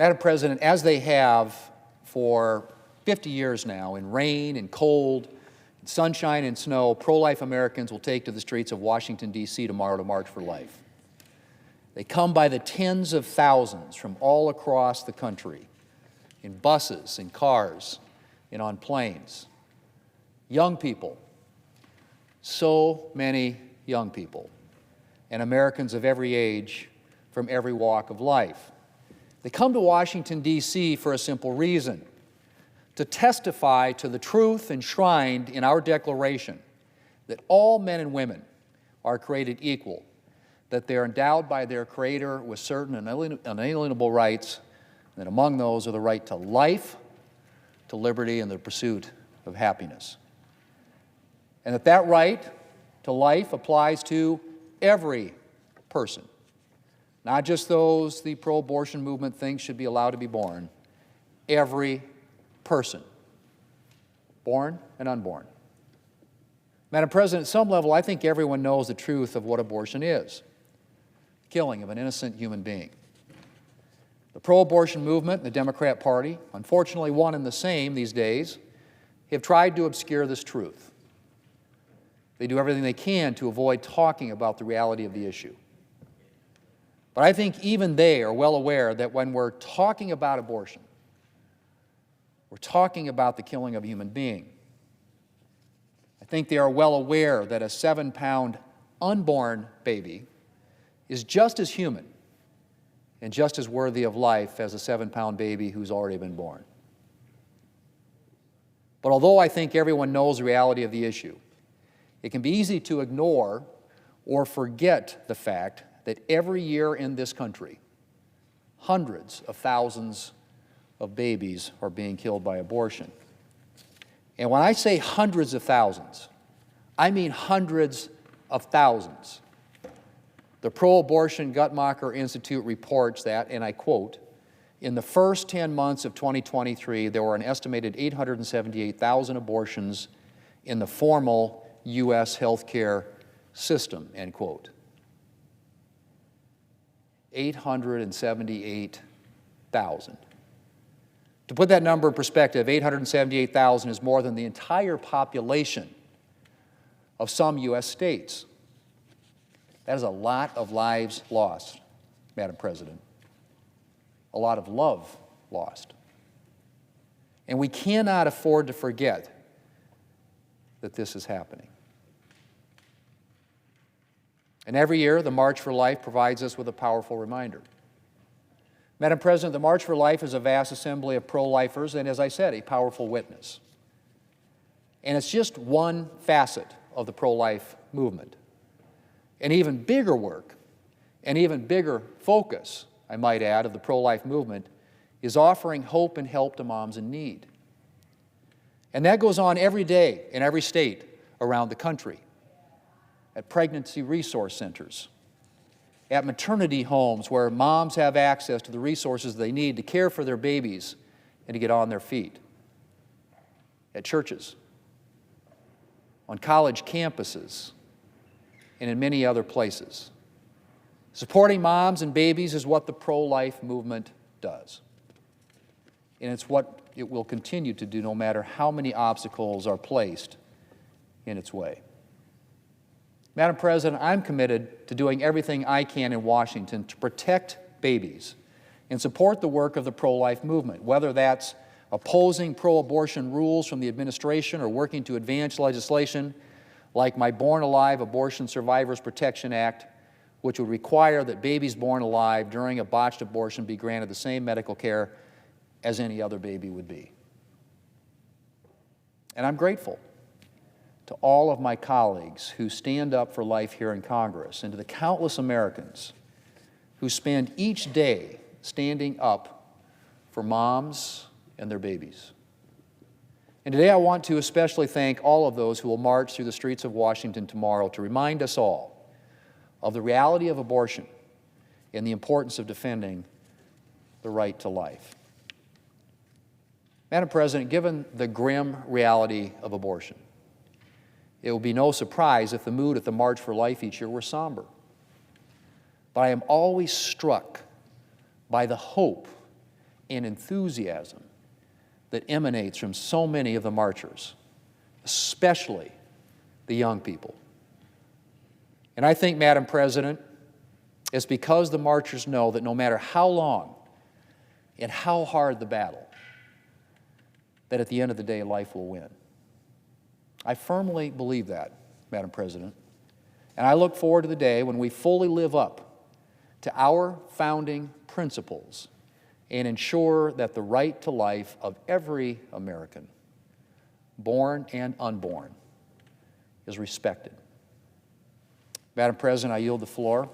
Madam President, as they have for 50 years now, in rain and cold, in sunshine and snow, pro-life Americans will take to the streets of Washington, D.C. tomorrow to march for life. They come by the tens of thousands from all across the country, in buses, in cars, and on planes. Young people, so many young people, and Americans of every age from every walk of life. They come to Washington, D.C. for a simple reason: to testify to the truth enshrined in our Declaration that all men and women are created equal, that they are endowed by their Creator with certain unalienable rights, and that among those are the right to life, to liberty, and the pursuit of happiness. And that right to life applies to every person, not just those the pro-abortion movement thinks should be allowed to be born. Every person, born and unborn. Madam President, at some level, I think everyone knows the truth of what abortion is: killing of an innocent human being. The pro-abortion movement and the Democrat Party, unfortunately one and the same these days, have tried to obscure this truth. They do everything they can to avoid talking about the reality of the issue. But I think even they are well aware that when we're talking about abortion, we're talking about the killing of a human being. I think they are well aware that a 7-pound unborn baby is just as human and just as worthy of life as a 7-pound baby who's already been born. But although I think everyone knows the reality of the issue, it can be easy to ignore or forget the fact that every year in this country, hundreds of thousands of babies are being killed by abortion. And when I say hundreds of thousands, I mean hundreds of thousands. The Pro-Abortion Guttmacher Institute reports that, and I quote, in the first 10 months of 2023, there were an estimated 878,000 abortions in the formal U.S. healthcare system, end quote. 878,000. To put that number in perspective, 878,000 is more than the entire population of some U.S. states. That is a lot of lives lost, Madam President. A lot of love lost. And we cannot afford to forget that this is happening. And every year, the March for Life provides us with a powerful reminder. Madam President, the March for Life is a vast assembly of pro-lifers and, as I said, a powerful witness. And it's just one facet of the pro-life movement. An even bigger work, an even bigger focus, I might add, of the pro-life movement is offering hope and help to moms in need. And that goes on every day in every state around the country, at pregnancy resource centers, at maternity homes where moms have access to the resources they need to care for their babies and to get on their feet, at churches, on college campuses, and in many other places. Supporting moms and babies is what the pro-life movement does. And it's what it will continue to do no matter how many obstacles are placed in its way. Madam President, I'm committed to doing everything I can in Washington to protect babies and support the work of the pro-life movement, whether that's opposing pro-abortion rules from the administration or working to advance legislation like my Born Alive Abortion Survivors Protection Act, which would require that babies born alive during a botched abortion be granted the same medical care as any other baby would be. And I'm grateful to all of my colleagues who stand up for life here in Congress and to the countless Americans who spend each day standing up for moms and their babies. And today I want to especially thank all of those who will march through the streets of Washington tomorrow to remind us all of the reality of abortion and the importance of defending the right to life. Madam President, given the grim reality of abortion, it will be no surprise if the mood at the March for Life each year were somber. But I am always struck by the hope and enthusiasm that emanates from so many of the marchers, especially the young people. And I think, Madam President, it's because the marchers know that no matter how long and how hard the battle, that at the end of the day, life will win. I firmly believe that, Madam President. And I look forward to the day when we fully live up to our founding principles and ensure that the right to life of every American, born and unborn, is respected. Madam President, I yield the floor.